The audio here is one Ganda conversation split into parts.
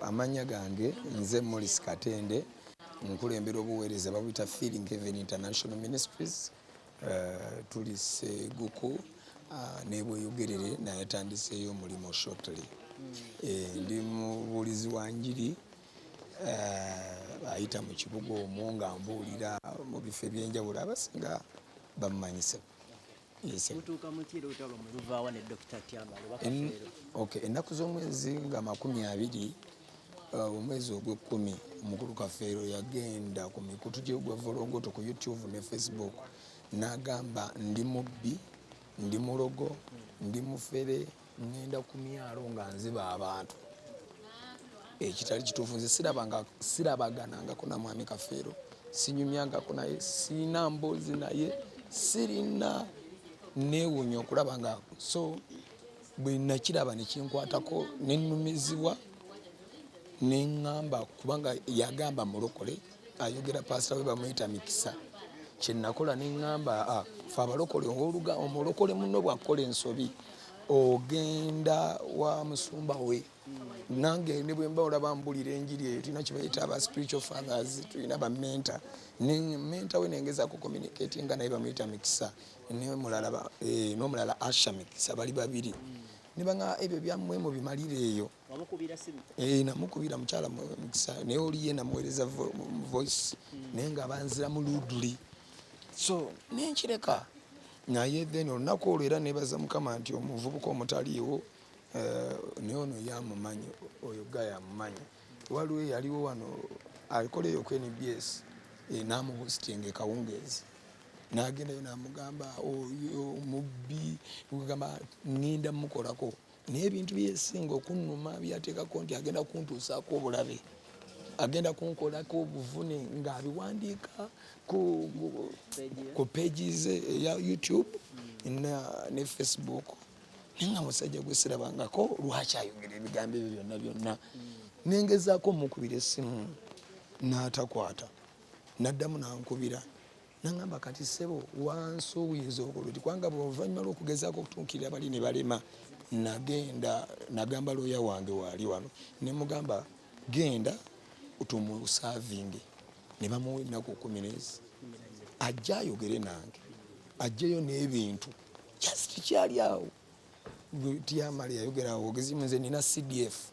Amanya gange nze Mulekere Katende nkulembera obuweereza babuyita Feeling Heaven International Ministries tuli Seguku ne Bweyogerere naye tandiseeyo omulimo shortly. Ndi mubuulizi wa njiri ayita mu kibuga omwo nga mbuulira mu bifo ebyenjawulo abasinga bamumanyise. Ennaku z'omwezi nga 20 omwezi ogw'Ekkumi omukulu Kafeero yagenda ku mikutu gye gwa Volongoto ku YouTube ne Facebook n'agamba ndi mubbi, ndi mulogo, ndi mufere, ngenda ku myalo nga nziba abantu. Ekitali kituufu, nze sirabaganangako na mwami Kafeero, sinyumyangako naye, sirina mboozi naye, sirina neewuunya okulaba nga so bwe nakiraba ne kinkwatako ne nnumizibwa ne ngamba kubanga yagamba mulokole ayogera pastor we bamuyita Mikisa. Kye nakola ne ngamba fe abalokole omulokole munno bw'akola ensobi ogenda wa musumba we. Nange ne bwe mba olaba mbulira enjiri eyo tulina kye bayita aba spiritual fathers, tulina ba mentor. Ne mentor we nengezaako communicate nga naye bamuyita Mikisa n'omulala Asha Mikisa, bali babiri. Ne banga ebyo byammwe mu bimalire eyo. Namukubira mukyala Mikisa naye oli ye namuweereza voice naye nga banzira mu luduli. So nenkireka naye then olunaku olwo era nebaza Mukama nti omuvubuka omutaliiwo naye ono yamumanyi, oyo Gaya amumanyi. Waliwo yaliwo wano alikola eyo ku NBS n'amuhostinga ekawungeezi. N'agendayo n'amugamba oyo mubbi, kugamba ngenda mukolako naye ebintu byesinga okunnuma byateekako nti agenda kuntuusaako obulabe, agenda kunkolako obuvune ng'abiwandiika ku pages ya YouTube ne Facebook. Naye nga musajja gwe sirabangako lwaki ayogera ebigambo ebyo byonna byonna. Nengezaako mukubira essimu n'atakwata, n'addamu n'ankubira n'angamba kati ssebo wansi obuyinza okoloti kubanga bw'oluvannyuma lw'okugezaako okutuukirira bali ne balema. Nagamba looya wange waali wano ne mugamba genda tumusavinge, ne bamuwa ennaku 10 ajja ayogere nange, ajjeyo n'ebintu just kyali awo. Amale yayogera awo ogezi nze nina CDF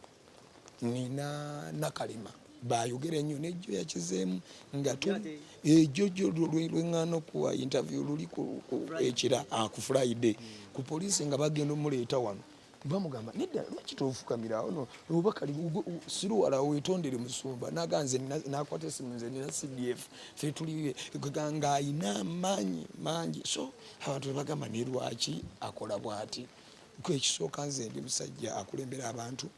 nina nakalema bayogera ennyo nejjo yakizeemu nga ejjojo lweŋŋaana okuwa interview luli ekira ku Friday ku poliisi nga bagenda omuleeta wano bamugamba nedda lwaki tofukamira awo oba kali siruwala weetondere musumba naganze nakwata essimu nze nina CDF fe tuli nga ayina amaanyi mangi. So abantu bebagamba ne lwaki akola bw'ati. Ekisooka nze ndi musajja akulembera abantu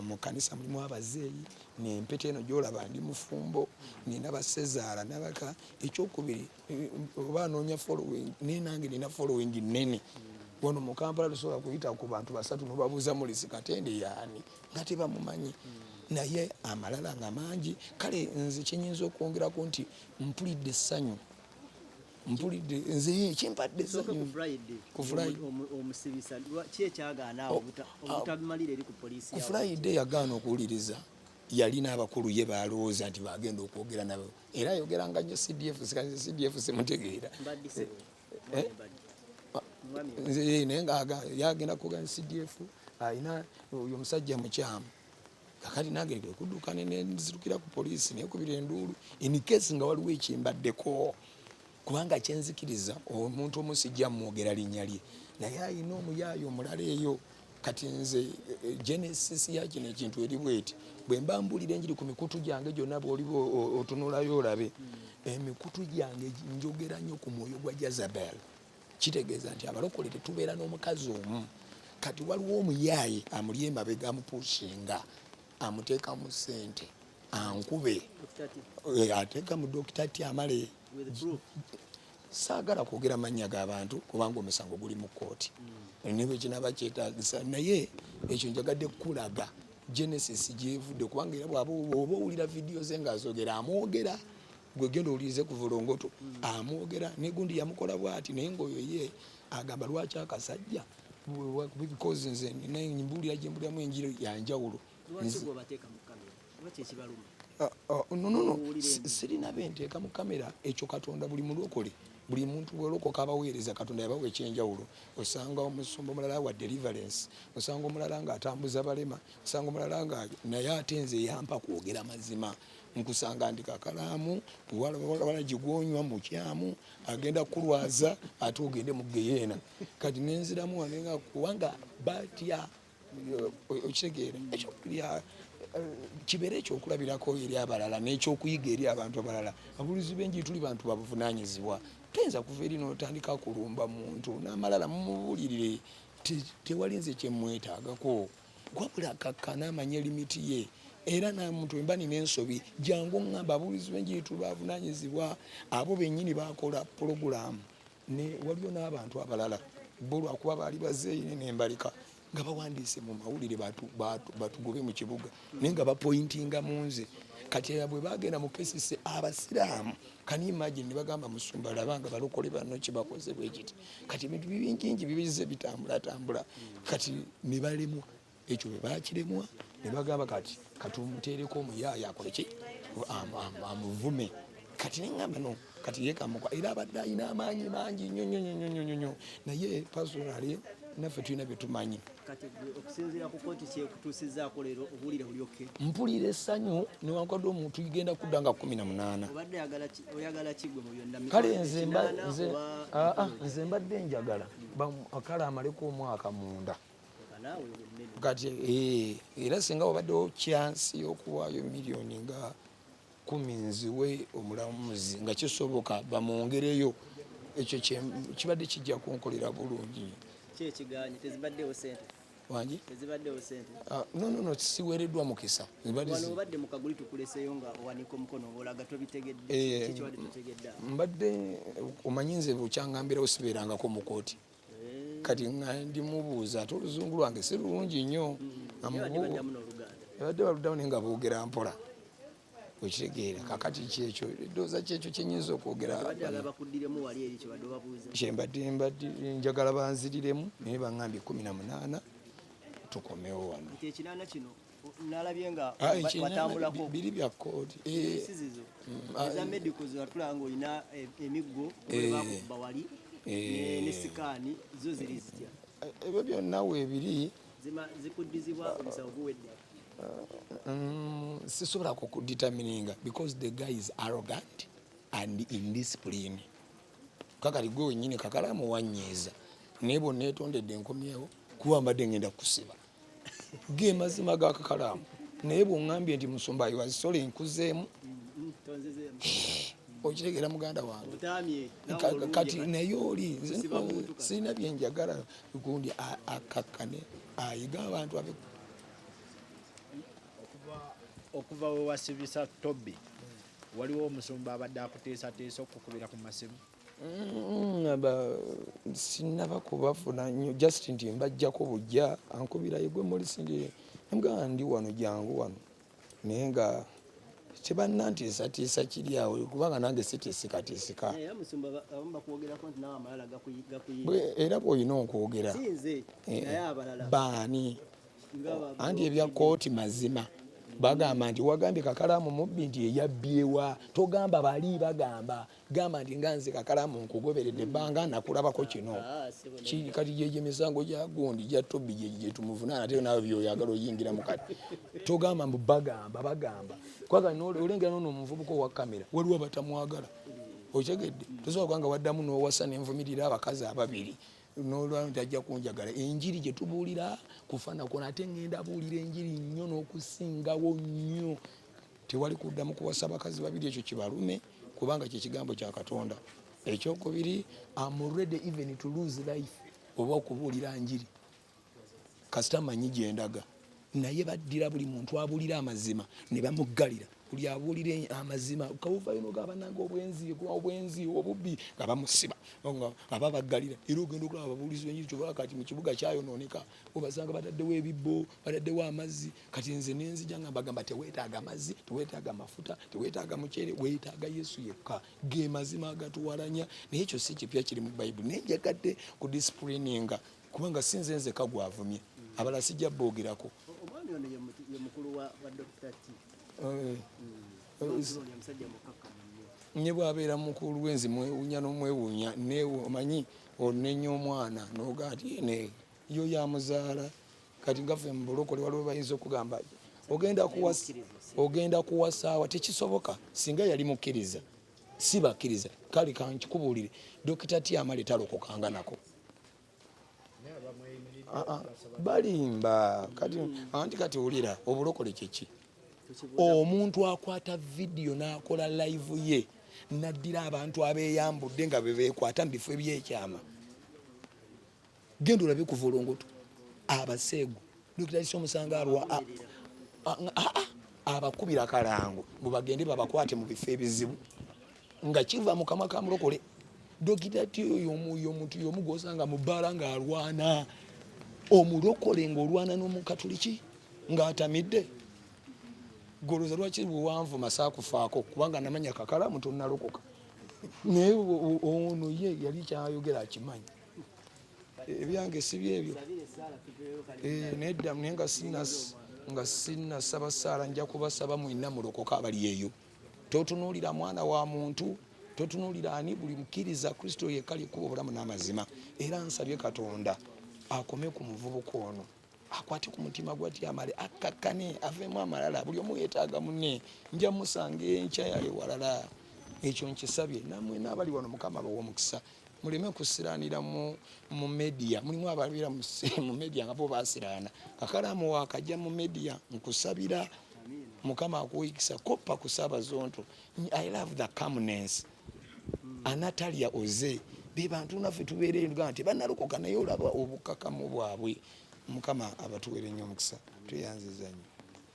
mu kanisa mulimu abazeeyi n'empeta eno gy'olaba ndi mufumbo nina basezaala nabaka. Ekyokubiri oba anoonya following naye nange nina following nnene wano mu Kampala tusobola kuyita ku bantu 3 n'obabuuza Mulekere Katende yaani nga tebamumanyi naye amalala nga mangi. Kale nze kyenyinza okwongerako nti mpulidde essanyu, mpulidde nze kimpadde essanyu ku Friday. Omusibisa ki ekyagaana obutamalira eri ku poliisi? Ku Friday yagaana okuwuliriza, yalina abakulu ye balowooza nti bagenda okwogera nabo era ayogeranga nnyo CDF simutegeera naye nga yagenda kwogera CDF ayina oyo omusajja mukyamu. Kakati nange kudduka nenzirukira ku poliisi nekubira enduulu in case nga waliwo ekimbaddeko kubanga kyenzikiriza omuntu omu sijja mwogera linnya lye naye ayina omuyaayo omulala eyo. Kati nze genesis ya kino ekintu eri bweti bwe mba mbulira enjiri ku mikutu gyange gyonna bw'oliba otunulayo olabe emikutu gyange njogera nnyo ku mwoyo gwa Jezebel. Kitegeeza nti abalokole tetubeera n'omukazi omu. Kati waliwo omuyaaye amuli emabega amupushinga amuteeka mu ssente ankube ateeka mu Dr. Amale. Saagala kwogera mannya g'abantu kubanga omusango guli mu kkooti nebwe kinaba kyetaagisa naye ekyo njagadde kulaga Genesis gyevudde kubanga era bw'aba owulira vidiyo ze ng'azogera amwogera gwe genda owulirize ku Volongoto amwogera ne gundi yamukola bw'ati naye ng'oyo ye agamba lwaki akasajja because nze nina embulira gye mbuliramu enjiri ya njawulo. Lwaki bw'obateeka mu kamera? no sirina benteeka mu kamera ekyo Katonda buli mulokole buli muntu bwerokoka abaweereza Katonda yabawa ekyenjawulo. Osanga omusumba omulala wa deliverance, osanga omulala ng'atambuza balema, osanga omulala nga naye ate nze yampa kwogera mazima. Nkusanga ndika kalaamu wala gigwonywa mu kyamu agenda kulwaza ate ogende mu geyeena kati nenziramu wanenga kubanga batya okitegeera ekyokulya kibeere ekyokulabirako eri abalala n'ekyokuyiga eri abantu abalala. Ababuulizi bengi tuli bantu babuvunaanyizibwa. Toyinza kuva eri n'otandika kulumba muntu n'amalala mumubuulirire tewali nze kyemwetaagako wabula akakkana amanye limiti ye. Era namuntu emba nina ensobi jangu ngamba ababuulizi bengi tubavunaanyizibwa abo bennyini bakola pulogulaamu ne waliyo n'abantu abalala bo lwakuba baali bazeeyine nembalika nga bawandiise mu mawulire batugobe mu kibuga naye nga bapointinga mu nze kati bwe bagenda mu kesise abasiraamu kani imagine ne bagamba musumba labanga balokole bano kibakoze bwe kiti kati ebintu bibingingi bibize bitambula kati ne balemu ekyo bwe bakiremwa ne bagamba kati katumuteereko omuyaaya akole ki amuvume kati neŋŋamba no kati yekamukwa era abadde alina amaanyi mangi nnyo naye personally naffe tulina bye tumanyi. Kati okusinziira ku kooti kyekutuusizzaako leero obuulire bulyoke mpulira essanyu newankwadde omuntu igenda kudda nga 18. Obadde oyagala ki gwe mu byonna? Kale nze mbadde njagala kale amaleko omwaka munda kati era singa wabaddewo kyansi y'okuwaayo miliyoni nga 10 nziwe omulamuzi nga kisoboka bamwongereyo ekyo kibadde kijja kunkolera bulungi. Kyekiganye tezibaddewo sente wangi tezibaddewo sente no siweereddwa mukisa wano obadde mu kaguli tukuleseyo nga owanika omukono ng'olaga tobitegedde kiki wadde totegedde mbadde omanyi nze bukyangambirawo sibeerangako mu kooti kati ndimubuuza ate oluzungu lwange si lulungi nnyo abadde baluddamu naye nga boogera mpola okitegeera kakati kyekyo eddooza kyekyo kyenyinza okwogera kyembadde njagala banziriremu naye baŋŋambye 18 tukomewo wano. Ekinaana kino nalabye nga watambulako biri bya kooti sizizo eza medicals watulanga nga olina emiggo bakuba wali ne sikaani zo ziri zitya ebyo byonna weebiri zikuddizibwa omusawo guwedde sisobola kudetermininga because the guy is arrogant and indisciplined. Kakati gwe wennyini kakalaamu wanyiiza naye bonna etondedde enkomyewo kuba mbadde ngenda kusiba ge mazima ga kakalaamu naye bw'oŋŋambye nti musumba wazisole nkuzeemu okitegeera muganda wange kati naye oli sirina byenjagala gundi akakkane ayiga abantu abe okuva we wasibisa Tobi waliwo omusumba abadde akuteesateesa okukubira ku masimu sinaba kubafuna nnyo just nti mbajjako bujja ankubira yegwe mulisindi namugamba ndi wano jangu wano naye nga tebannantiisatiisa kiri awo kubanga nange sitiisikatiisika era bw'olina okwogera baani anti ebya kooti mazima bagamba nti wagambye kakalaamu mubbi nti eyabbyewa togamba bali bagamba gamba nti nga nze kakalaamu nkugoberedde ebbanga nakulabako kino kati gyegyo emisango gya gundi gya Tobi gye tumuvunaana ate naawe byoyagala oyingira mu kati togamba mbu bagamba kwaga olengera nono omuvubuka owa kamera waliwo batamwagala okitegedde tosobola kubanga waddamu n'owasa n'envumirira abakazi ababiri n'olwano tajja kunjagala enjiri gye tubuulira kufaana kona ate ngenda buulira enjiri nnyo n'okusingawo nnyo tewali kuddamu kuwasa abakazi babiri ekyo kibalume kubanga kyekigambo kya Katonda. Ekyokubiri I'm ready even to lose life oba okubuulira njiri kasita manyi gyendaga naye baddira buli muntu abuulira amazima ne bamuggalira buli abuulire amazima kawuvayo n'ogaba nange obwenzi obubbi nga bamusiba nga babaggalira era ogenda okulaba ababuulizi b'enjiri kyobala kati mu kibuga kyayonooneka obasanga bataddewo ebibbo bataddewo amazzi kati nze nenzija nga mbagamba teweetaaga amazzi teweetaaga mafuta teweetaaga muceere weetaaga Yesu yekka ge mazima agatuwalanya naye ekyo si kipya kiri mu Bayibuli naye njagadde ku disciplininga kubanga si nze nzeka gwavumye abalala sijja boogerako. Omwami ono ye mukulu wa wa Dr. T. Nye bwabeera mukulu wenzi mwewunya n'omwewunya omanyi onenya omwana noga ati ne yo yamuzaala kati ngaffe mu bulokole waliwo bayinza okugamba ogenda kuwasaawa tekisoboka singa yali mukkiriza si bakkiriza kale kankikubuulire Dr. T Amale talokokanga nako balimba kati wulira obulokole kyeki omuntu akwata vidiyo n'akola live ye naddira abantu abeeyambudde nga bebeekwata mu bifo ebyekyama genda olabe kuva olongoto abaseegu Dr. T omusanga alwa abakubira kalango mubagende babakwate mu bifo ebizibu nga kiva mu kamwa ka mulokole Dr. T oyo omuntu y'omu gw'osanga mu bbaala ng'alwana omulokole ng'olwana n'omukatuliki ng'atamidde goloza lwaki buwanvu masaakufaako kubanga namanya kakalamu tonnalokoka naye ono ye yali kyayogera akimanyi ebyange si byebyo nedda naye nga sinasaba ssaala nja kubasaba mwenna mulokoka abali eyo totunuulira mwana wa muntu totunuulira ani buli mukkiriza Kristo yekka lyekkuba obulamu n'amazima era nsabye Katonda akome ku muvubuka ono akwate ku mutima gwa Amale akakkane aveemu amalala buli omu yeetaaga munne nja musanga enkya yayo walala ekyo nkisabye nammwe n'abali wano Mukama baw'omukisa muleme kusiraanira mu media mulimu ababeera mu media nga bo baasiraana kakalamu wakajja mu media nkusabira Mukama akuwikisa koppa ku Ssaabazonto. I love the calmness. Anatalia oze be bantu naffe tubeere nga nti bannalokoka naye olaba obukakamu bwabwe Mukama abatuweere nnyo omukisa tweyanziza nnyo.